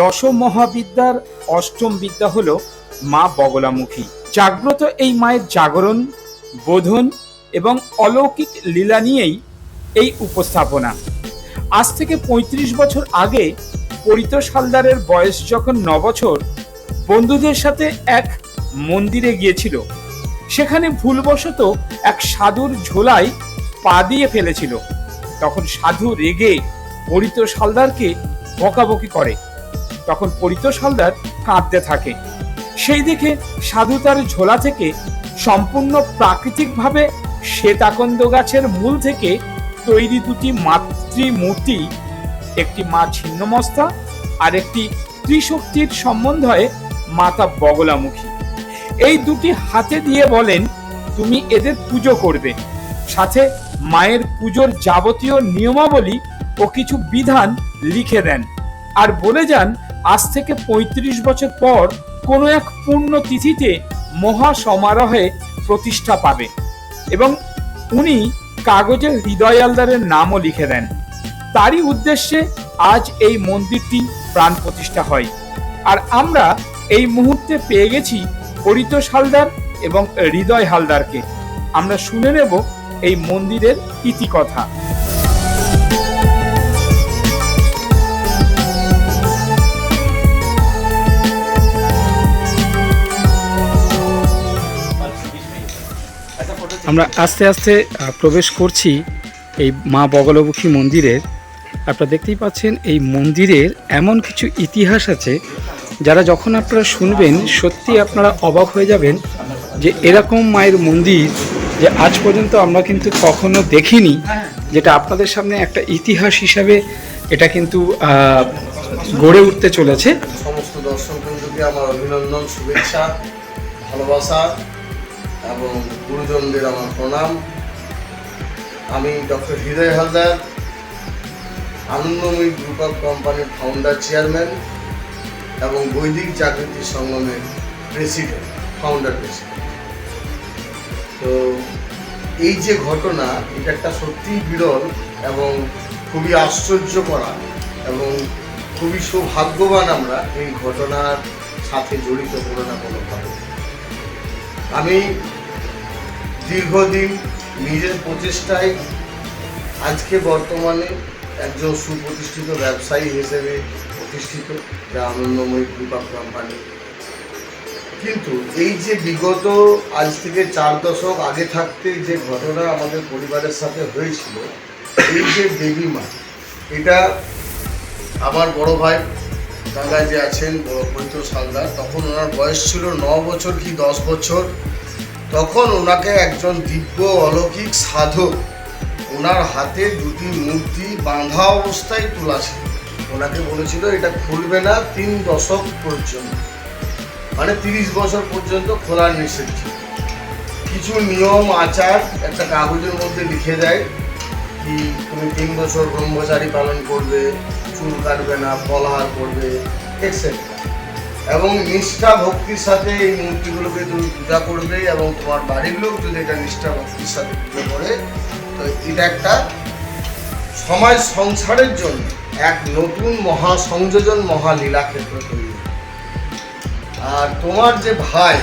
দশ মহাবিদ্যার অষ্টম বিদ্যা হল মা বগলামুখী। জাগ্রত এই মায়ের জাগরণ, বোধন এবং অলৌকিক লীলা নিয়েই এই উপস্থাপনা। আজ থেকে ৩৫ বছর আগে পরিতোষ হালদারের বয়স যখন ৯ বছর, বন্ধুদের সাথে এক মন্দিরে গিয়েছিল। সেখানে ভুলবশত এক সাধুর ঝোলায় পা দিয়ে ফেলেছিল। তখন সাধু রেগে পরিতোষ হালদারকে বকাবকি করে। তখন পরিতোষ হালদার কাঁদতে থাকে। সেই দেখে সাধু তার ঝোলা থেকে সম্পূর্ণ প্রাকৃতিকভাবে শ্বেতাকন্দ গাছের মূল থেকে তৈরি দুটি মাতৃমূর্তি, একটি মা ছিন্নমস্তা আর একটি ত্রিশক্তির সম্বন্ধে মাতা বগলামুখী, এই দুটি হাতে দিয়ে বলেন, তুমি এদের পুজো করবে। সাথে মায়ের পুজোর যাবতীয় নিয়মাবলী ও কিছু বিধান লিখে দেন আর বলে যান, আজ থেকে ৩৫ বছর পর কোনো এক পূর্ণ তিথিতে মহা সমারোহে প্রতিষ্ঠা পাবে। এবং উনি কাগজে হৃদয় হালদারের নামও লিখে দেন। তারই উদ্দেশ্যে আজ এই মন্দিরটি প্রাণ প্রতিষ্ঠা হয়। আর আমরা এই মুহূর্তে পেয়ে গেছি পরিতোষ হালদার এবং হৃদয় হালদারকে। আমরা শুনে নেব এই মন্দিরের ইতিকথা। আমরা আস্তে আস্তে প্রবেশ করছি এই মা বগলামুখী মন্দিরের। আপনারা দেখতেই পাচ্ছেন এই মন্দিরের এমন কিছু ইতিহাস আছে যারা যখন আপনারা শুনবেন সত্যি আপনারা অবাক হয়ে যাবেন যে এরকম মায়ের মন্দির যে আজ পর্যন্ত আমরা কিন্তু কখনো দেখিনি, যেটা আপনাদের সামনে একটা ইতিহাস হিসাবে এটা কিন্তু গড়ে উঠতে চলেছে। সমস্ত দর্শকবৃন্দকে আমার অভিনন্দন, শুভেচ্ছা, ভালোবাসা এবং গুরুজনদের আমার প্রণাম। আমি doctor Hriday Haldar, Anandamayi group of কোম্পানির ফাউন্ডার, চেয়ারম্যান এবং বৈদিক জাগৃতি সংগমের প্রেসিডেন্ট, ফাউন্ডার প্রেসিডেন্ট। তো এই যে ঘটনা, এটা একটা সত্যিই বিরল এবং খুবই আশ্চর্য করা এবং খুবই সৌভাগ্যবান আমরা এই ঘটনার সাথে জড়িত কোনো না কোনোভাবে। আমি দীর্ঘদিন নিজের প্রচেষ্টায় আজকে বর্তমানে একজন সুপ্রতিষ্ঠিত ব্যবসায়ী হিসেবে প্রতিষ্ঠিত, যা আনন্দময়ী গ্রুপ অফ কোম্পানি। কিন্তু এই যে বিগত আজ থেকে ৪ দশক আগে থাকতে যে ঘটনা আমাদের পরিবারের সাথে হয়েছিল, এই যে দেবী মা, এটা আমার বড় ভাই দাদা যে আছেন পরিতোষ হালদার, তখন ওনার বয়স ছিল ৯ বছর কি ১০ বছর। তখন ওনাকে একজন দিব্য অলৌকিক সাধক ওনার হাতে দুটি মূর্তি বাঁধা অবস্থায় তোলা ছিল। ওনাকে বলেছিল এটা খুলবে না ৩ দশক পর্যন্ত, মানে ৩০ বছর পর্যন্ত খোলার নিষেধ ছিল। কিছু নিয়ম আচার একটা কাগজের মধ্যে লিখে দেয় কি তুমি ৩ বছর ব্রহ্মচারী পালন করবে, চুল কাটবে না, ফলাহার করবে, এক্সেট্রা। এবং নিষ্ঠা ভক্তির সাথে এই মূর্তিগুলোকে তুমি পূজা করবে এবং তোমার বাড়ির লোক যদি এটা নিষ্ঠা ভক্তির সাথে পূজা করে, তো এটা একটা সমাজ সংসারের জন্য এক নতুন মহা সংযোজন, মহালীলা ক্ষেত্র তৈরি। আর তোমার যে ভাই,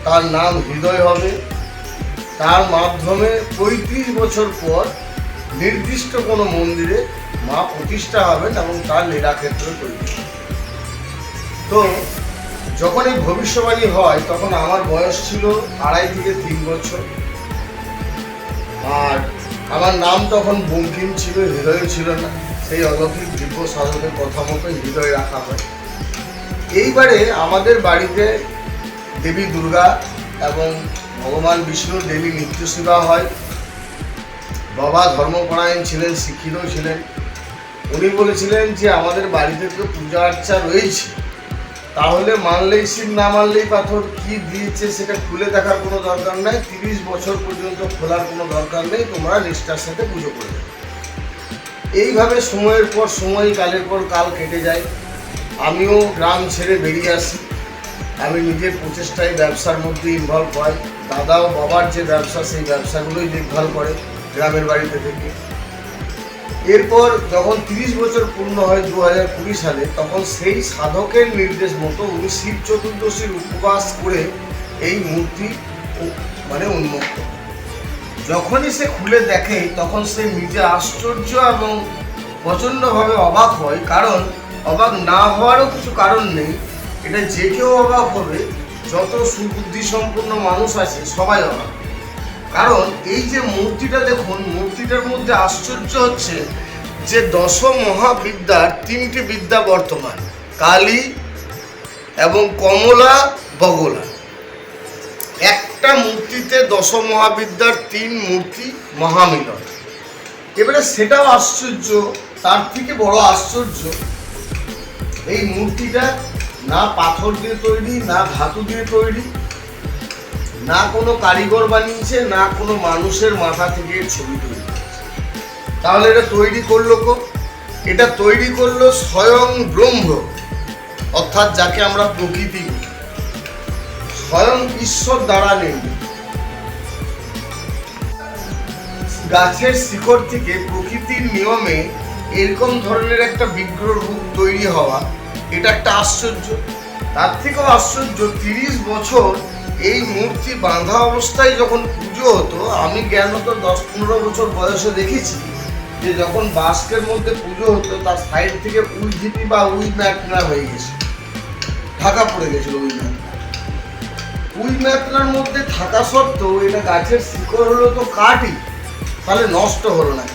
তার নাম হৃদয় হবে, তার মাধ্যমে ৩৫ বছর পর নির্দিষ্ট কোনো মন্দিরে মা প্রতিষ্ঠা হবেন এবং তার লীলাক্ষেত্র তৈরি। তো যখন এই ভবিষ্যবাণী হয় তখন আমার বয়স ছিল ২.৫ থেকে ৩ বছর। আর আমার নাম তখন বঙ্কিম ছিল, হৃদয় ছিল না। সেই অলৌকিক দিব্য সাধকের কথা মতো হৃদয় রাখা হয়। এইবারে আমাদের বাড়িতে দেবী দুর্গা এবং ভগবান বিষ্ণুর ডেলি নিত্য সেবা হয়। বাবা ধর্মপরায়ণ ছিলেন, শিক্ষিত ছিলেন। উনি বলেছিলেন যে আমাদের বাড়িতে তো পূজা আর্চা রয়েছে, তাহলে মানলেই শিব, না মানলেই পাথর, কি দিয়েছে সেটা খুলে দেখার কোনো দরকার নাই, ৩০ বছর পর্যন্ত খোলার কোনো দরকার নেই, তোমরা নিষ্ঠার সাথে পুজো করে দেবে। এইভাবে সময়ের পর সময়, কালের পর কাল কেটে যায়। আমিও গ্রাম ছেড়ে বেরিয়ে আসি। আমি নিজের প্রচেষ্টায় ব্যবসার মধ্যে ইনভলভ হয়। দাদা ও বাবার যে ব্যবসা, সেই ব্যবসাগুলোই দেখভাল করে গ্রামের বাড়িতে থেকে। এরপর যখন 30 বছর পূর্ণ হয় 2020 সালে, তখন সেই সাধকের নির্দেশ মতো উনি শিব চতুর্দশীর উপবাস করে এই মূর্তি উন্মুক্ত। যখনই সে খুলে দেখে তখন সে নিজে আশ্চর্য এবং প্রচণ্ডভাবে অবাক হয়। কারণ অবাক না হওয়ারও কিছু কারণ নেই, এটা যে কেউ অবাক হবে, যত সুবুদ্ধি সম্পন্ন মানুষ আছে সবাই অবাক। কারণ এই যে মূর্তিটা দেখুন, মূর্তিটার মধ্যে আশ্চর্য হচ্ছে যে 10 মহাবিদ্যার 3টি বিদ্যা বর্তমান, কালী এবং কমলা, বগলা। একটা মূর্তিতে 10 মহাবিদ্যার 3 মূর্তি মহামিলন। এবারে সেটাও আশ্চর্য, তার থেকে বড় আশ্চর্য এই মূর্তিটা না পাথর দিয়ে তৈরি, না ধাতু দিয়ে তৈরি, না কোনো কারিগর বানিয়েছে, না কোনো মানুষের মাথা থেকে ছবি তৈরি করেছে। তাহলে এটা তৈরি করলো এটা তৈরি করলো স্বয়ং ব্রহ্ম, অর্থাৎ যাকে আমরা প্রকৃতি বলি, স্বয়ং ঈশ্বর দ্বারা নির্মিত। গাছের শিকড় থেকে প্রকৃতির নিয়মে এরকম ধরনের একটা বিগ্রহ রূপ তৈরি হওয়া, এটা একটা আশ্চর্য। তার থেকেও আশ্চর্য 30 বছর এই মূর্তি বাঁধা অবস্থায় যখন পুজো হতো, আমি জ্ঞানত 10-15 বছর বয়সে দেখেছি যে যখন বাস্কের মধ্যে পুজো হতো তার সাইড থেকে উইঝিপি বা উই ম্যাটনা হয়ে গেছে, ঢাকা পড়ে গেছিল উই ম্যাটনার মধ্যে থাকা সত্ত্বেও এটা গাছের শিকড় হলো তো কাঠই, তাহলে নষ্ট হলো না,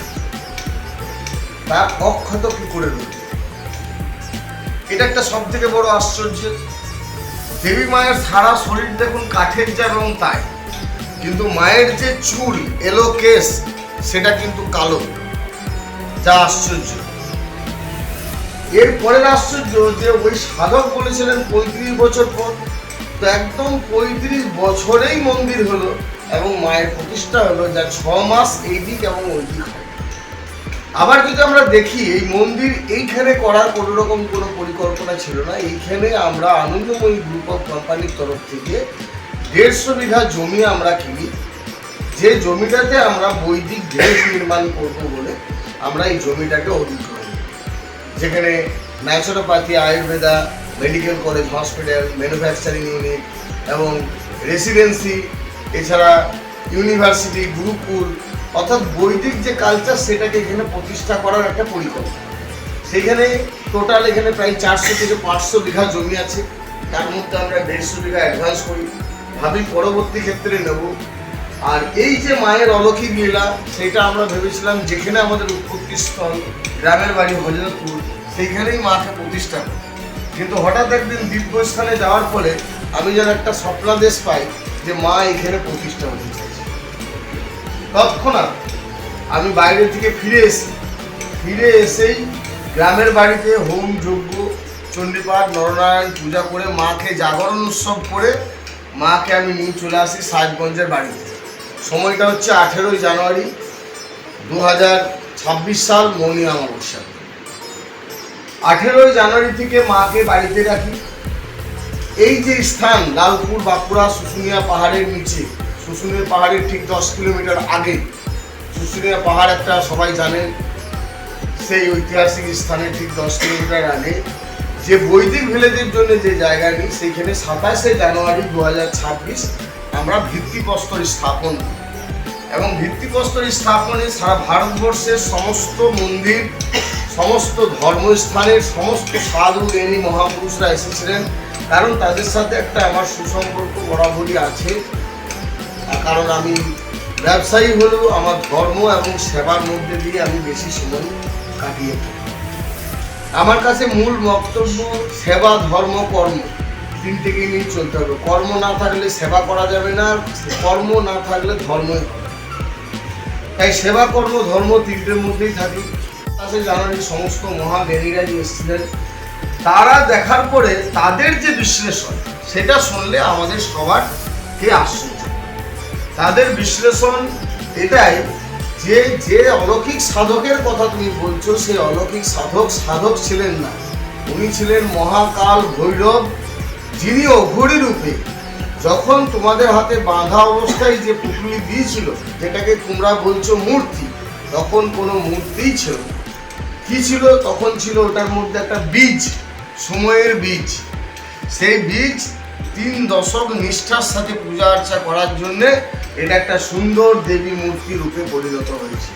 তা অক্ষত কি করে রইল? এটা একটা সব থেকে বড় আশ্চর্য। দেবী মায়ের সারা শরীর দেখুন কাঠের যা রং তাই, কিন্তু মায়ের যে চুল এলো কেশ সেটা কিন্তু কালো, যা আশ্চর্য। এর পরের আশ্চর্য যে ওই সাধক বলেছিলেন 35 বছর পর, তো একদম 35 বছরেই মন্দির হলো এবং মায়ের প্রতিষ্ঠা হলো, যা 6 মাস এই দিক এবং ওই দিক হয়। আবার যদি আমরা দেখি এই মন্দির এইখানে করার কোনো রকম কোনো পরিকল্পনা ছিল না। এইখানে আমরা আনন্দময়ী গ্রুপ অফ কোম্পানির তরফ থেকে 150 বিঘা জমি আমরা কিনি, যে জমিটাতে আমরা বৈদিক দেশ নির্মাণ করবো বলে আমরা এই জমিটাকে অধিগ্রহণ করি, যেখানে naturopathy, Ayurveda, medical college, hospital, manufacturing unit এবং রেসিডেন্সি, এছাড়া ইউনিভার্সিটি, গুরুকুল, অর্থাৎ বৈদিক যে কালচার সেটাকে এখানে প্রতিষ্ঠা করার একটা পরিকল্পনা। সেখানে টোটাল এখানে প্রায় 400 থেকে 500 বিঘা জমি আছে, তার মধ্যে আমরা 150 বিঘা অ্যাডভান্স করি, ভাবি পরবর্তী ক্ষেত্রে নেব। আর এই যে মায়ের অলৌকিক লীলা, সেটা আমরা ভেবেছিলাম যেখানে আমাদের উৎপত্তি স্থল, গ্রামের বাড়ি হজরতপুর, সেইখানেই মাকে প্রতিষ্ঠা করি। কিন্তু হঠাৎ একদিন দিব্যস্থানে যাওয়ার পরে আমি যেন একটা স্বপ্নাদেশ পাই যে মা এখানে প্রতিষ্ঠা হতে চাইছে। তৎক্ষণাৎ আমি বাইরে থেকে ফিরে এসেই গ্রামের বাড়িতে হোম যজ্ঞ, চণ্ডীপাঠ, নরনারায়ণ পূজা করে মাকে জাগরণ উৎসব করে মাকে আমি নিয়ে চলে আসি সাহেবগঞ্জের বাড়িতে। সময়টা হচ্ছে 18 জানুয়ারি 2026 সাল, মৌনী অমাবস্যা। 18 জানুয়ারি থেকে মাকে বাড়িতে রাখি। এই যে স্থান লালপুর, বাঁকুড়া, শুশুনিয়া পাহাড়ের নিচে, শুশুনিয়া পাহাড়ের ঠিক 10 কিলোমিটার আগে, শুশুনিয়া পাহাড় একটা সবাই জানেন, সেই ঐতিহাসিক স্থানে ঠিক 10 কিলোমিটার আগে যে বৈদিক ভিলেজের জন্য যে জায়গা নেই, সেইখানে 27 জানুয়ারি 2026 আমরা ভিত্তিপ্রস্তর স্থাপন করি। এবং ভিত্তিপ্রস্তর স্থাপনে সারা ভারতবর্ষের সমস্ত মন্দির, সমস্ত ধর্মস্থানের সমস্ত সাধু জ্ঞানী মহাপুরুষরা এসেছিলেন, কারণ তাদের সাথে একটা আমার সুসম্পর্ক বরাবরই আছে। কারণ আমি ব্যবসায়ী হলেও আমার ধর্ম এবং সেবার মধ্যে দিয়ে আমি বেশি সময় কাটিয়ে থাকি। আমার কাছে মূল বক্তব্য সেবা, ধর্ম, কর্ম, তিনটেকে নিয়ে চলতে হবে। কর্ম না থাকলে সেবা করা যাবে না, কর্ম না থাকলে ধর্মই হবে। তাই সেবা, কর্ম, ধর্ম তিনটের মধ্যেই থাকি। 27 জানুয়ারি সমস্ত মহাজ্ঞানীরা যে এসেছিলেন, তারা দেখার পরে তাদের যে বিশ্লেষণ, সেটা শুনলে আমাদের সবার কে আশ্চর্য। তাদের বিশ্লেষণ এটাই যে যে অলৌকিক সাধকের কথা তুমি বলছো, সেই অলৌকিক সাধক ছিলেন না, উনি ছিলেন মহাকাল ভৈরব, যিনি অঘরী রূপে যখন তোমাদের হাতে বাঁধা অবস্থায় যে পুটুলি দিয়েছিল, যেটাকে তোমরা বলছো মূর্তি, তখন কোনো মূর্তিই ছিল না। কি ছিল তখন? ছিল ওটার মধ্যে একটা বীজ, সময়ের বীজ। সেই বীজ 3 দশক নিষ্ঠার সাথে পূজা অর্চা করার জন্যে এটা একটা সুন্দর দেবী মূর্তি রূপে পরিণত হয়েছে।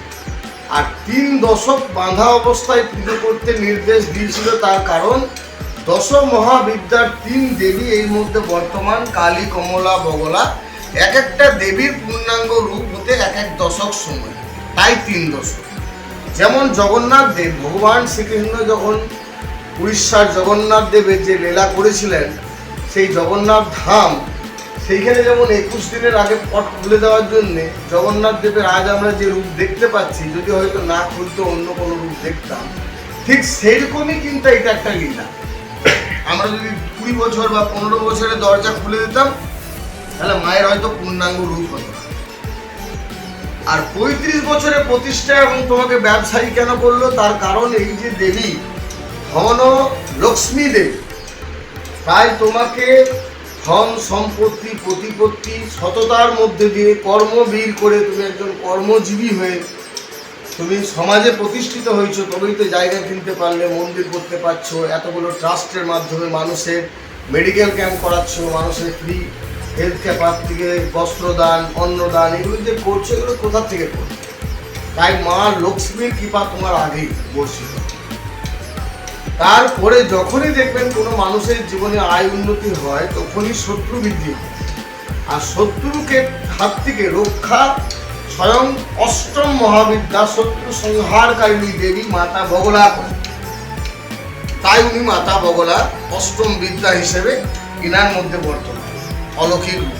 আর 3 দশক বাঁধা অবস্থায় পুজো করতে নির্দেশ দিয়েছিল, তার কারণ দশ মহাবিদ্যার 3 দেবী এই মধ্যে বর্তমান কালী, কমলা, বগলা, এক একটা দেবীর পূর্ণাঙ্গ রূপ হতে এক এক দশক সময়, তাই 3 দশক। যেমন জগন্নাথ দেব, ভগবান শ্রীকৃষ্ণ যখন উড়িষ্যার জগন্নাথ দেবের যে লীলা করেছিলেন, সেই জগন্নাথ ধাম, সেইখানে যেমন 21 দিনের আগে পট খুলে দেওয়ার জন্যে জগন্নাথ দেবের আজ আমরা যে রূপ দেখতে পাচ্ছি, যদি হয়তো না খুলতে অন্য কোনো রূপ দেখতাম, ঠিক সেইরকমই কিন্তু এটা একটা লীলা। আমরা যদি 20 বছর বা 15 বছরের দরজা খুলে দিতাম, তাহলে মায়ের হয়তো পূর্ণাঙ্গ রূপ হতো। আর 35 বছরের প্রতিষ্ঠা এবং তোমাকে ব্যবসায়ী কেন করলো? তার কারণ এই যে দেবী ধন লক্ষ্মী দেবী, তাই তোমাকে ধন সম্পত্তি প্রতিপত্তি সততার মধ্যে দিয়ে কর্মবীর করে তুমি একজন কর্মজীবী হয়ে তুমি সমাজে প্রতিষ্ঠিত হয়েছো, তবেই তো জায়গা কিনতে পারলে, মন্দির করতে পারছো, এতগুলো ট্রাস্টের মাধ্যমে মানুষের মেডিকেল ক্যাম্প করাচ্ছ, মানুষের ফ্রি হেলথ ক্যাম্প থেকে বস্ত্রদান, অন্নদান, এগুলো যে করছো, এগুলো কোথা থেকে করছো? তাই মা লক্ষ্মীর কৃপা তোমার আগেই বর্ষিত। তারপরে যখনই দেখবেন কোনো মানুষের জীবনে আয় উন্নতি হয়, তখনই শত্রু বৃদ্ধি হয়। আর শত্রুকে হাত থেকে রক্ষা স্বয়ং অষ্টম মহাবিদ্যা শত্রু সংহারকারিণী দেবী মাতা বগলা করে। তাই উনি মাতা বগলা অষ্টম বিদ্যা হিসেবে ইনার মধ্যে বর্তমান অলৌকিক রূপ।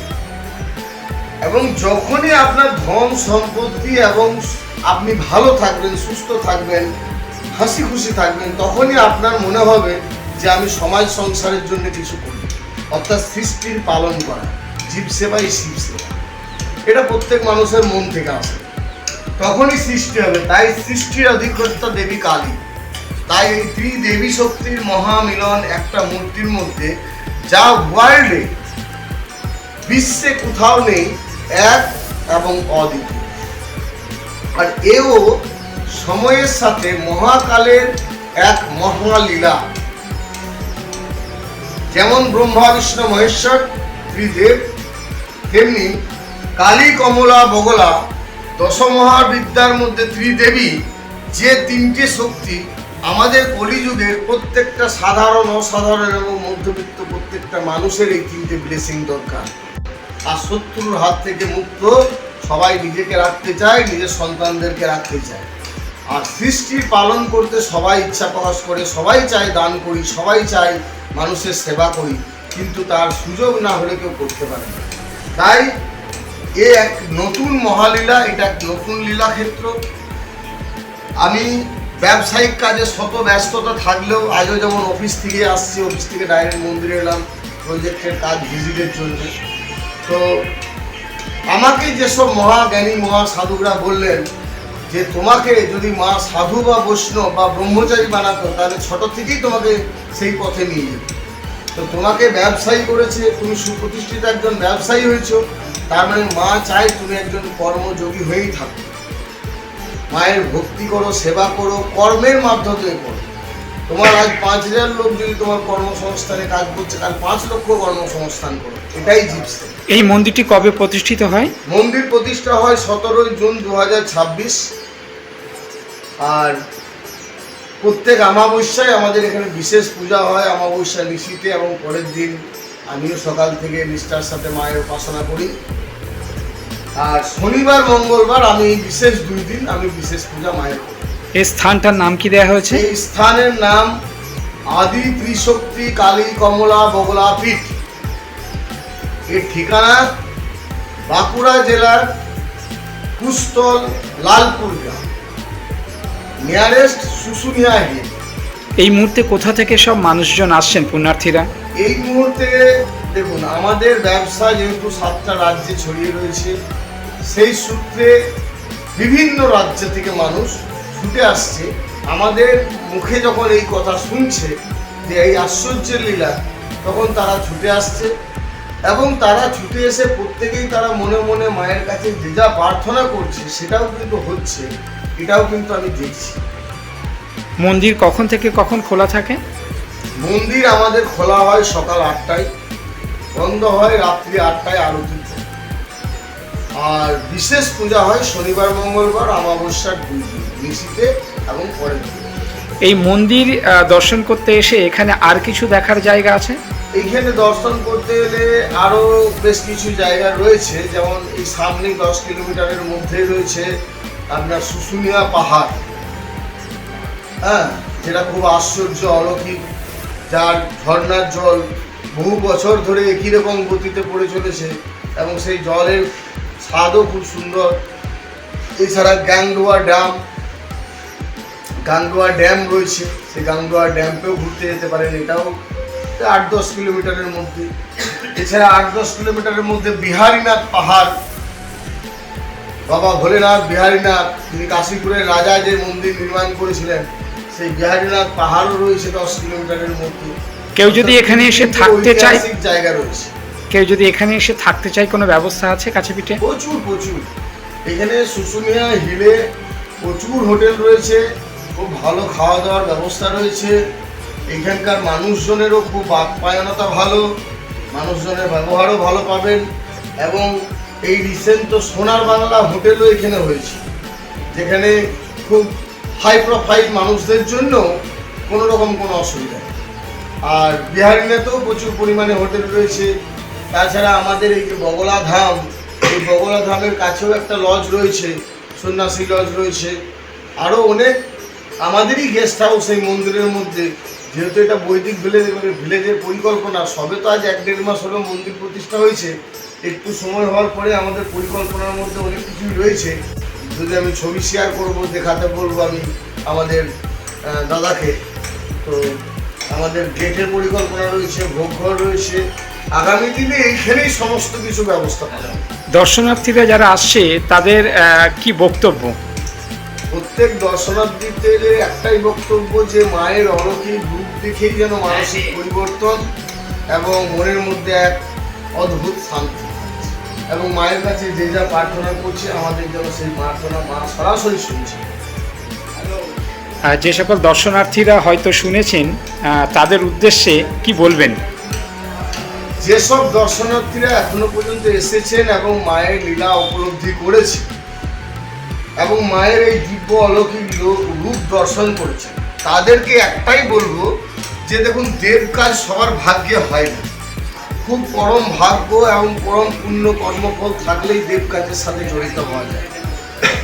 এবং যখনই আপনার ধন সম্পত্তি এবং আপনি ভালো থাকবেন, সুস্থ থাকবেন, হাসি খুশি থাকবেন, তখনই আপনার মনে হবে যে আমি সমাজ সংসারের জন্য কিছু করি, অর্থাৎ সৃষ্টির পালন করা, জীব সেবাই শিব সেবা, এটা প্রত্যেক মানুষের মন থেকে আসে, তখনই সৃষ্টি হবে। তাই সৃষ্টির অধিকর্তা দেবী কালী। তাই এই ত্রিদেবী শক্তির মহামিলন একটা মূর্তির মধ্যে, যা ওয়ার্ল্ডে বিশ্বে কোথাও নেই, এক এবং অদ্বিতীয়। আর এও সময়ের সাথে মহাকালের এক মহালীলা। যেমন ব্রহ্মা বিষ্ণু মহেশ্বর ত্রিদেব, তেমনি কালী, কমলা, বগলা দশমহাবিদ্যার মধ্যে ত্রিদেবী যে 3টে শক্তি আমাদের কলিযুগের প্রত্যেকটা সাধারণ, অসাধারণ এবং মধ্যবিত্ত প্রত্যেকটা মানুষের এই 3টে ব্লেসিং দরকার। আর শত্রুর হাত থেকে মুক্ত সবাই নিজেকে রাখতে চায়, নিজের সন্তানদেরকে রাখতে চায়। আর সৃষ্টির পালন করতে সবাই ইচ্ছা প্রকাশ করে, সবাই চায় দান করি, সবাই চায় মানুষের সেবা করি, কিন্তু তার সুযোগ না হলে কেউ করতে পারে না। তাই এ এক নতুন মহালীলা, এটা এক নতুন লীলাক্ষেত্র। আমি ব্যবসায়িক কাজে শত ব্যস্ততা থাকলেও আজও যেমন অফিস থেকে আসছি, অফিস থেকে ডাইরেক্ট মন্দিরে এলাম প্রজেক্টের কাজ ভিজিটের জন্য। তো আমাকে যেসব মহাজ্ঞানী মহাসাধুরা বললেন যে তোমাকে যদি মা সাধু বা বৈষ্ণব বা ব্রহ্মচারী বানাতো, তাহলে ছোট থেকেই তোমাকে সেই পথে নিয়ে যেত। তো তোমাকে ব্যবসায়ী করেছে, তুমি সুপ্রতিষ্ঠিত একজন ব্যবসায়ী হয়েছো, তার মানে মা চায় তুমি একজন কর্মযোগী হয়েই থাকো। মায়ের ভক্তি করো, সেবা করো, কর্মের মাধ্যমে করো। তোমার আজ 5000 লোক যদি তোমার কর্মসংস্থানে কাজ করছে, কাল 5 লক্ষ কর্মসংস্থান করো, এটাই জীবসে। এই মন্দিরটি কবে প্রতিষ্ঠিত হয়? মন্দির প্রতিষ্ঠা হয় 17 জুন 2026। আর প্রত্যেক অমাবস্যায় আমাদের এখানে বিশেষ পূজা হয়, অমাবস্যা নিশিতে, এবং পরের দিন আমিও সকাল থেকে নিষ্ঠার সাথে মায়ের উপাসনা করি। আর শনিবার মঙ্গলবার আমি এই বিশেষ 2 দিন আমি বিশেষ পূজা মায়ের করি। এই স্থানটার নাম কি দেওয়া হয়েছে? এই স্থানের নাম আদি ত্রিশক্তি কালী কমলা বগলা পীঠ। এর ঠিকানা বাঁকুড়া জেলার কুস্তল লালপুর গ্রাম, নিয়ারেস্ট শুশুনিয়া হিল। এই মুহূর্তে কোথা থেকে সব মানুষজন আসছেন পুণ্যার্থীরা? এই মুহূর্তে দেখুন, আমাদের ব্যবসা যেহেতু 7টা রাজ্যে ছড়িয়ে রয়েছে, সেই সূত্রে বিভিন্ন রাজ্য থেকে মানুষ ছুটে আসছে। আমাদের মুখে যখন এই কথা শুনছে যে এই আশ্চর্যের লীলা, তখন তারা ছুটে আসছে। এবং তারা ছুটে এসে প্রত্যেকেই তারা মনে মনে মায়ের কাছে যে যা প্রার্থনা করছে সেটাও কিন্তু হচ্ছে। এটাও কিন্তু আমি দেখছি। মন্দির কখন থেকে কখন খোলা থাকে? মন্দির আমাদের খোলা হয় সকাল 8টায়, বন্ধ হয় রাত্রি 8টায় আরতি। আর বিশেষ পূজা হয় শনিবার মঙ্গলবার অমাবস্যার 2 দিন, নিশিতে এবং পরের দিন। এই মন্দির দর্শন করতে এসে এখানে আর কিছু দেখার জায়গা আছে? এইখানে দর্শন করতে গেলে আরো বেশ কিছু জায়গা রয়েছে, যেমন এই সামনে 10 কিলোমিটারের মধ্যে রয়েছে আপনার শুশুনিয়া পাহাড়, হ্যাঁ, যেটা খুব আশ্চর্য অলৌকিক, যার ঝর্ণার জল বহু বছর ধরে একই রকম গতিতে পড়ে চলেছে এবং সেই জলের স্বাদও খুব সুন্দর। এছাড়া গাংডোয়া ড্যাম রয়েছে, সেই গাংডোয়া ড্যামকেও ঘুরতে যেতে পারেন, এটাও 8-10 কিলোমিটারের মধ্যে। এছাড়া 8-10 কিলোমিটারের মধ্যে বিহারীনাথ পাহাড়, বাবা ভোলেনাথ বিহারীনাথ, তিনি কাশীপুরের রাজা যে মন্দির নির্মাণ করেছিলেন, সেই বিহারীনাথ পাহাড়ও রয়েছে 10 কিলোমিটারের মধ্যে। কেউ যদি এখানে এসে থাকতে চায়, ঐতিহাসিক জায়গা রয়েছে। কেউ যদি এখানে এসে থাকতে চায়, কোনো ব্যবস্থা আছে কাছে পিঠে? প্রচুর এখানে শুশুনিয়া হিলে প্রচুর হোটেল রয়েছে, খুব ভালো খাওয়া দাওয়ার ব্যবস্থা রয়েছে। এখানকার মানুষজনেরও খুব আপ্যায়নতা ভালো, মানুষজনের ব্যবহারও ভালো পাবেন। এবং এই রিসেন্ট তো সোনার বাংলা হোটেলও এখানে হয়েছে, যেখানে খুব হাই প্রোফাইল মানুষদের জন্য কোনো রকম কোনো অসুবিধা নেই। আর বিহারীনাথেও প্রচুর পরিমাণে হোটেল রয়েছে। তাছাড়া আমাদের এই যে বগলা ধাম, এই বগলা ধামের কাছেও একটা লজ রয়েছে, সন্ন্যাসী লজ রয়েছে। আরও অনেক আমাদেরই গেস্ট হাউস এই মন্দিরের মধ্যে। যেহেতু এটা বৈদিক ভিলেজের পরিকল্পনা, সবে তো আজ 1-1.5 মাস হলো মন্দির প্রতিষ্ঠা হয়েছে। একটু সময় হওয়ার পরে আমাদের পরিকল্পনার মধ্যে অনেক কিছুই রয়েছে, যদি আমি ছবি শেয়ার করব, দেখাতে বলবো আমি আমাদের দাদাকে। তো আমাদের গেটের পরিকল্পনা রয়েছে, ভোগঘর রয়েছে, আগামী দিনে এইখানেই সমস্ত কিছু ব্যবস্থা করা হবে। দর্শনার্থীরা যারা আসছে তাদের কি বক্তব্য? প্রত্যেক দর্শনার্থীদের একটাই বক্তব্য যে মায়ের অলৌকিক রূপ দেখেই যেন মানসিক পরিবর্তন এবং মনের মধ্যে এক অদ্ভুত শান্তি, এবং মায়ের কাছে যে যা প্রার্থনা করছে আমাদের যেন সেই প্রার্থনা মা সরাসরি শুনছে। যে সকল দর্শনার্থীরা হয়তো শুনেছেন তাদের উদ্দেশ্যে কি বলবেন? যেসব দর্শনার্থীরা এখনো পর্যন্ত এসেছেন এবং মায়ের লীলা উপলব্ধি করেছে এবং মায়ের এই দিব্য অলৌকিক রূপ দর্শন করেছে, তাদেরকে একটাই বলবো যে দেখুন, দেব কাজ সবার ভাগ্যে হয় না। খুব পরম ভাগ্য এবং পরম পুণ্য কর্মফল থাকলেই দেব কাজের সাথে জড়িত হওয়া যায়।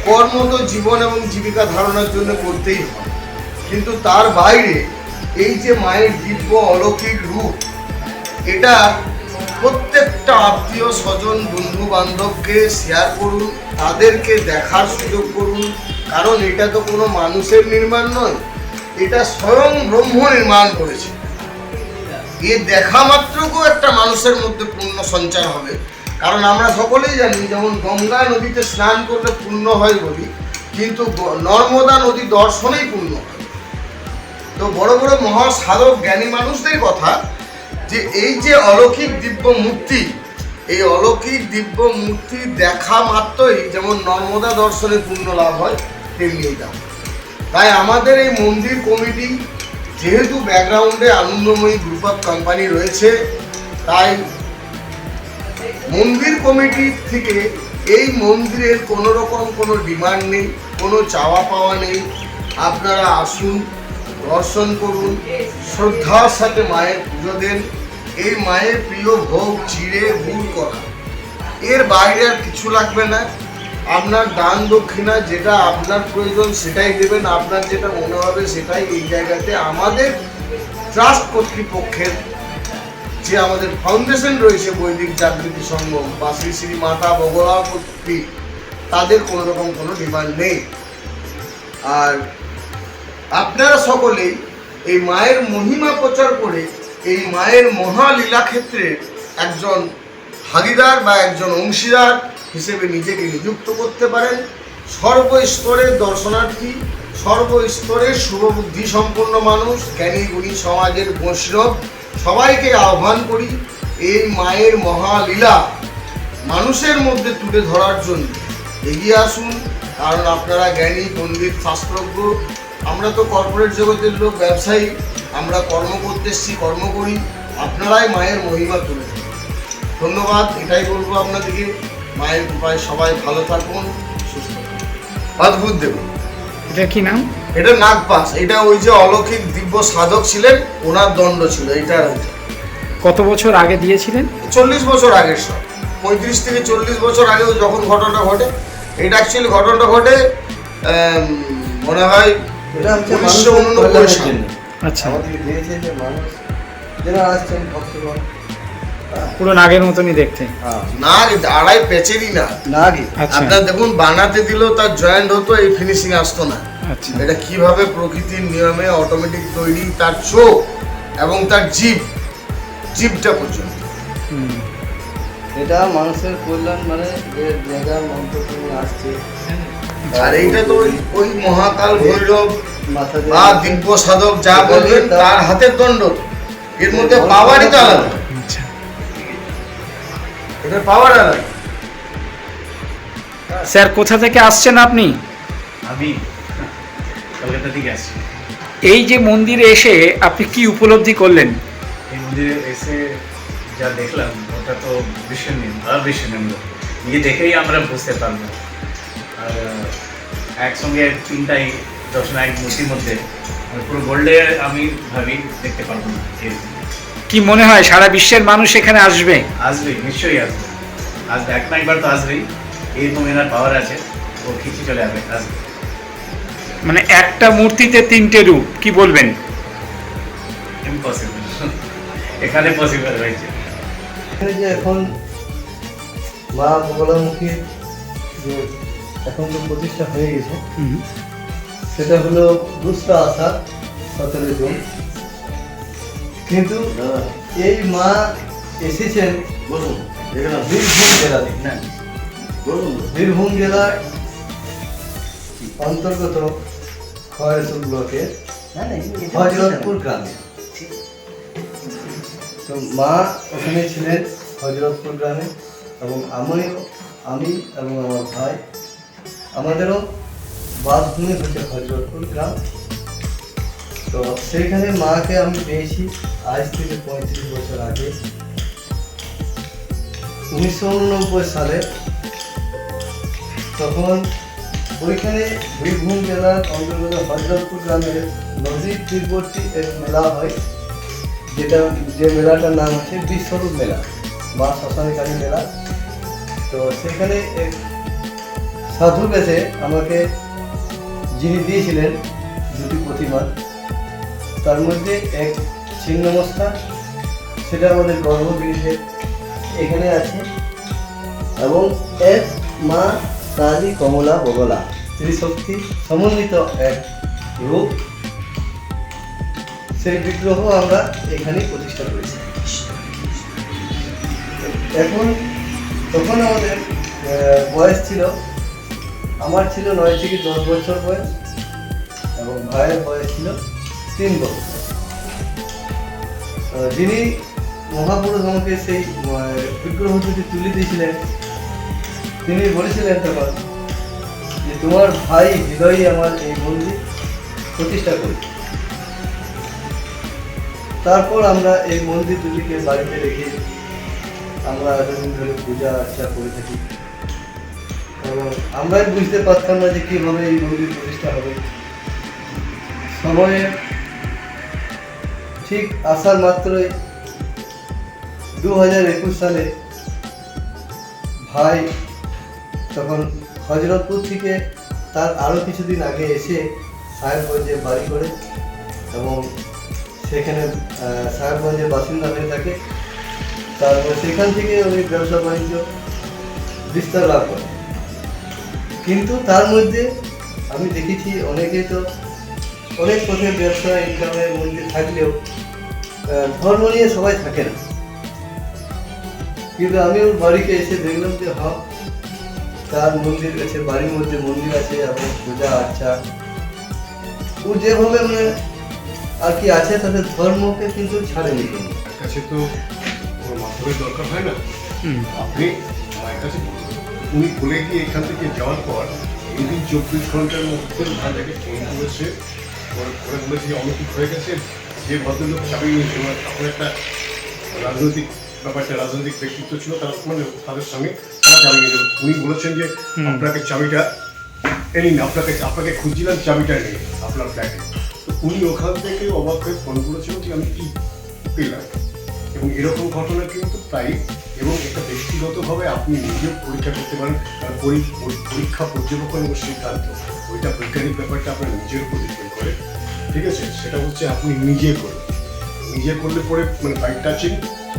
কর্ম তো জীবন এবং জীবিকা ধারণার জন্য করতেই হয়, কিন্তু তার বাইরে এই যে মায়ের দিব্য অলৌকিক রূপ, এটা প্রত্যেকটা আত্মীয় স্বজন বন্ধু বান্ধবকে শেয়ার করুন, তাদেরকে দেখার সুযোগ করুন। কারণ এটা তো কোনো মানুষের নির্মাণ নয়, এটা স্বয়ং ব্রহ্ম নির্মাণ করেছে। এ দেখা মাত্রকেও একটা মানুষের মধ্যে পুণ্য সঞ্চার হবে। কারণ আমরা সকলেই জানি, যেমন গঙ্গা নদীতে স্নান করলে পুণ্য হয় বলি, কিন্তু নর্মদা নদী দর্শনেই পুণ্য হয়। তো বড় বড় মহাসাধক জ্ঞানী মানুষদের কথা যে এই যে অলৌকিক দিব্য মূর্তি, এই অলৌকিক দিব্য মূর্তি দেখা মাত্রই যেমন নর্মদা দর্শনে পুণ্য লাভ হয়, তেমনি এটা। তাই আমাদের এই মন্দির কমিটি, যেহেতু ব্যাকগ্রাউন্ডে আনন্দময়ী গ্রুপ অফ কোম্পানি রয়েছে, তাই মন্দির কমিটি থেকে এই মন্দিরের কোনো রকম কোনো ডিমান্ড নেই, কোনো চাওয়া পাওয়া নেই। আপনারা আসুন, দর্শন করুন, শ্রদ্ধার সাথে মায়ের পুজো দেন। এই মায়ের প্রিয় ভোগ চিড়ে গুড় করা, এর বাইরে আর কিছু লাগবে না। আপনার দান দক্ষিণা যেটা আপনার প্রয়োজন সেটাই দেবেন, আপনার যেটা মনে হবে সেটাই। এই জায়গাতে আমাদের ট্রাস্ট কর্তৃপক্ষের যে আমাদের ফাউন্ডেশন রয়েছে বৈদিক জাগৃতি সংগম বা শ্রী শ্রী মাতা বগলা পীঠ, তাদের কোনো রকম কোনো ডিমান্ড নেই। আর আপনারা সকলেই এই মায়ের মহিমা প্রচার করে এই মায়ের মহালীলা ক্ষেত্রের একজন ভাগীদার বা একজন অংশীদার হিসেবে নিজেকে নিযুক্ত করতে পারেন। সর্বস্তরের দর্শনার্থী, সর্বস্তরের শুভবুদ্ধি সম্পন্ন মানুষ, জ্ঞানী গুণী সমাজের বৈষ্ণব সবাইকে আহ্বান করি এই মায়ের মহালীলা মানুষের মধ্যে তুলে ধরার জন্য এগিয়ে আসুন। কারণ আপনারা জ্ঞানী পণ্ডিত শাস্ত্রজ্ঞ, আমরা তো কর্পোরেট জগতের লোক, ব্যবসায়ী, আমরা কর্ম করতে এসছি, কর্ম করি, আপনারাই মায়ের মহিমা তুলে ধরুন। ধন্যবাদ, এটাই বলবো আপনাদেরকে। মায়ের কৃপায় সবাই ভালো থাকুন, সুস্থ থাকুন। অদ্ভুত দেখুন, এটা কি নাম? এটা নাগপাশ। এটা ওই যে অলৌকিক দিব্য সাধক ছিলেন, ওনার দণ্ড ছিল এটা। কত বছর আগে দিয়েছিলেন? 40 বছর আগের সব, 35 থেকে 40 বছর আগে যখন ঘটনাটা ঘটে। এটা অ্যাকচুয়ালি ঘটনাটা ঘটে মনে হয় এটা হচ্ছে 1989 সালে। আচ্ছা, আমাদের দিয়েছে যে মানুষ যারা আসছেন ভক্তগণ, পুরো নাগের মতনই দেখতে। নাগ আড়াই পেচেরই না। নাগই আচ্ছা আপনার দেখুন, বানাতে দিলেও তার জয়েন্ট হতো, এই ফিনিশিং আসতো না। আচ্ছা, এটা কিভাবে প্রকৃতির নিয়মে অটোমেটিক তৈরি, তার চোখ এবং তার জিভটা পর্যন্ত। হুম। এটা মানুষের কল্যাণ, মানে যে জায়গা মন্ত্র করে আসছে। আর এইটা তো ওই মহাকাল ভৈরব মাথা বা দিব্য সাধক যা বলবেন তার হাতের দণ্ড। এর মধ্যে পাওয়ারই তো আলাদা, আচ্ছা, এটার পাওয়ার আলাদা। স্যার কোথা থেকে আসছেন আপনি? আমি কলকাতা থেকে আসছি। এই যে মন্দিরে এসে আপনি কি উপলব্ধি করলেন? এই মন্দিরে এসে যা দেখলাম ওটা তো বিস্মরণীয়, অবিস্মরণীয়। নিজে দেখেই আমরা বুঝতে পারবো। আর একসঙ্গে তিনটাই দর্শন এক মূর্তির মধ্যে পুরো গোল্ডে আমি ভাবি দেখতে পারবো না। এরকম কি মনে হয় সারা বিশ্বের মানুষ এখানে আসবে? আসবেই, নিশ্চয়ই আসবে। আসবে, এক না একবার তো আসবেই। এরকম এনার পাওয়ার আছে, ও খিচে চলে আসবে, আসবে। মানে একটা মূর্তিতে তিনটে রূপ, কি বলবেন? ইম্পসিবল, এখানে পসিবল হয়েছে। এখানে যে এখন মা বগলামুখী যে এখন তো প্রতিষ্ঠা হয়ে গেছে, সেটা হলো 2রা আষাঢ় 17 জুন। কিন্তু এই মা এসেছেন বলুন, বীরভূম জেলা থেকে। না, বলুন। বীরভূম জেলার অন্তর্গত খয়েরপুর ব্লকের হজরতপুর গ্রামে। তো মা ওখানে ছিলেন হজরতপুর গ্রামে, এবং আমি এবং আমার ভাই, আমাদেরও বাসভূমি হচ্ছে হজরতপুর গ্রাম। তো সেইখানে মাকে আমি পেয়েছি আজ থেকে 35 বছর আগে, 1989 সালে। তখন ওইখানে বীরভূম জেলার অন্তর্গত হজরতপুর গ্রামের নদীর তীরবর্তী এক মেলা হয়, যে মেলাটার নাম হচ্ছে বিশ্বরূপ মেলা, মা শ্মশানিকালী মেলা। তো সেখানে এক সাধু বেশে আমাকে যিনি দিয়েছিলেন 2টি প্রতিমা, তার মধ্যে এক ছিন্নমস্তা, সেটা আমাদের গর্ভগৃহে এখানে আছে, এবং এক মা কালী কমলা বগলা ত্রিশক্তি সমন্বিত এক রূপ, সেই বিগ্রহ আমরা এখানে প্রতিষ্ঠা করেছি। তখন আমাদের বয়স ছিল, আমার ছিল 9 থেকে 10 বছর বয়স, এবং ভাইয়ের বয়স ছিল 3 বছর। যিনি মহাপুরুষ আমাকে সেই বিগ্রহ দুটি তুলে দিয়েছিলেন, তিনি বলেছিলেন তখন যে তোমার ভাই হৃদয়ে আমার এই মন্দির প্রতিষ্ঠা করি। তারপর আমরা এই মন্দির দুটিকে বাড়িতে রেখে আমরা এতদিন ধরে পূজা অর্চনা করে থাকি, এবং আমরাই বুঝতে পারতাম না যে কীভাবে এই মন্দির প্রতিষ্ঠা হবে। সময়ে ঠিক আসার মাত্রই 2021 সালে ভাই তখন হজরতপুর থেকে তার আরও কিছুদিন আগে এসে সাহেবগঞ্জে বাড়ি করে, এবং সেখানে সাহেবগঞ্জের বাসিন্দা হয়ে থাকে। তারপর সেখান থেকে উনি ব্যবসা বাণিজ্য বিস্তার লাভ করে। কিন্তু তার মধ্যে আমি দেখেছি অনেকে তো অনেক পথে ব্যবসা ইনকামের মধ্যে থাকলেও ধর্ম নিয়ে সবাই থাকে না। কিন্তু আমি ওর বাড়িতে এসে দেখলাম যে হ্যাঁ, তার মন্দির আছে, বাড়ির মধ্যে মন্দির আছে, এবং পূজা আর্চা ও যেভাবে মানে আর কি আছে, তাদের ধর্মকে কিন্তু ছাড়েনি। কাছে তো কোনো মাধ্যমের দরকার হয় না, আপনি মায়ের কাছে বলুন। উনি বলে গিয়ে এখান থেকে যাওয়ার পর সেদিন 24 ঘন্টার মধ্যে ভাইটাকে ফোন করেছে, করে বলেছে যে অলৌকিক হয়ে গেছে, যে ভদ্রলোক চাবি নিয়েছে তখন একটা রাজনৈতিক ব্যাপারটা, রাজনৈতিক ব্যক্তিত্ব ছিল, তার মানে তাদের সঙ্গে তারা চাবি নিয়েছিল। উনি বলেছেন যে আপনাকে চাবিটা নিন, আপনাকে খুঁজছিলাম, চাবিটা নেই আপনার ফ্ল্যাটে। তো উনি ওখান থেকে অবাক হয়ে ফোন করেছিলেন যে আমি কি পেলাম। এবং এরকম ঘটনা কিন্তু প্রায়, এবং এটা ব্যক্তিগতভাবে আপনি নিজেও পরীক্ষা করতে পারেন, কারণ পরীক্ষা পর্যবেক্ষণ এবং সিদ্ধান্ত ওইটা বৈজ্ঞানিক ব্যাপারটা আপনার নিজের উপর ডিপেন্ড করে, ঠিক আছে? সেটা হচ্ছে আপনি নিজে করুন, নিজে করলে পরে মানে by touching,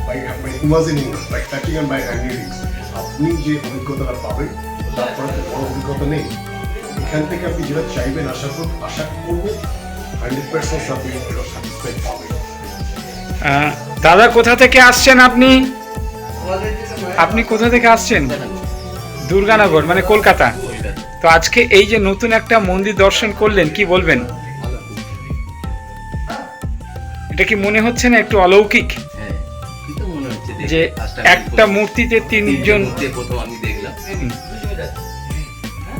by imagining, by touching and by handlings আপনি যে অভিজ্ঞতাটা পাবেন তারপরে তো বড় অভিজ্ঞতা নেই। এখান থেকে আপনি যেটা চাইবেন আশা করবো 100% আপনি স্যাটিসফাইড পাবেন। দাদা কোথা থেকে আসছেন আপনি? আমাদের যেটা মায়ের আপনি কোথা থেকে আসছেন? দুর্গানগর, মানে কলকাতা। তো আজকে এই যে নতুন একটা মন্দির দর্শন করলেন, কি বলবেন? এটা কি মনে হচ্ছে না একটু অলৌকিক হ্যাঁ, কিন্তু মনে হচ্ছে যে একটা মূর্তিতে তিনজন? প্রথম আমি দেখলাম।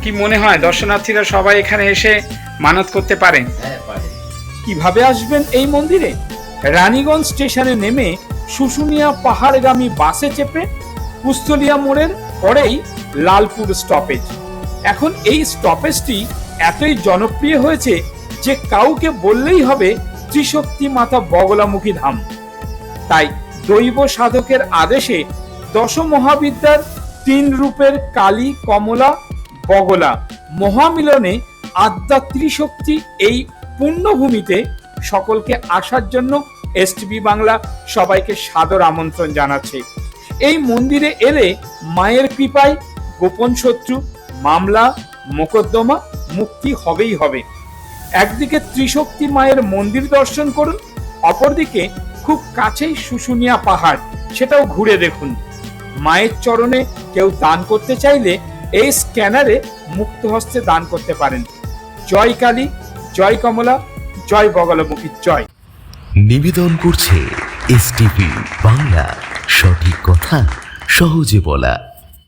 কি মনে হয় দর্শনার্থীরা সবাই এখানে এসে মানত করতে পারে? হ্যাঁ, পারে। কিভাবে আসবেন এই মন্দিরে? রানীগঞ্জ স্টেশনে নেমে শুশুনিয়া পাহাড়গামী বাসে চেপে কুস্তলিয়া মোড়ের পরেই লালপুর স্টপেজ। এখন এই স্টপেজটি এতই জনপ্রিয় হয়েছে যে কাউকে বললেই হবে ত্রিশক্তি মাতা বগলামুখী ধাম। তাই দৈব সাধকের আদেশে দশমহাবিদ্যার 3 রূপের কালী, কমলা, বগলা মহামিলনে আদ্যা ত্রিশক্তি এই পুণ্যভূমিতে সকলকে আসার জন্য এসটিভি বাংলা সবাইকে সাদর আমন্ত্রণ জানাচ্ছে। এই মন্দিরে এলে মায়ের কৃপায় গোপন শত্রু, মামলা, মোকদ্দমা মুক্তি হবেই হবে। একদিকে ত্রিশক্তি মায়ের মন্দির দর্শন করুন, অপরদিকে খুব কাছেই শুশুনিয়া পাহাড়, সেটাও ঘুরে দেখুন। মায়ের চরণে কেউ দান করতে চাইলে এই স্ক্যানারে মুক্ত হস্তে দান করতে পারেন। জয় কালী, জয় কমলা, জয় বগলামুখী, জয়। নিবেদন করছে এসটিভি বাংলা, সঠিক কথা সহজে বলা।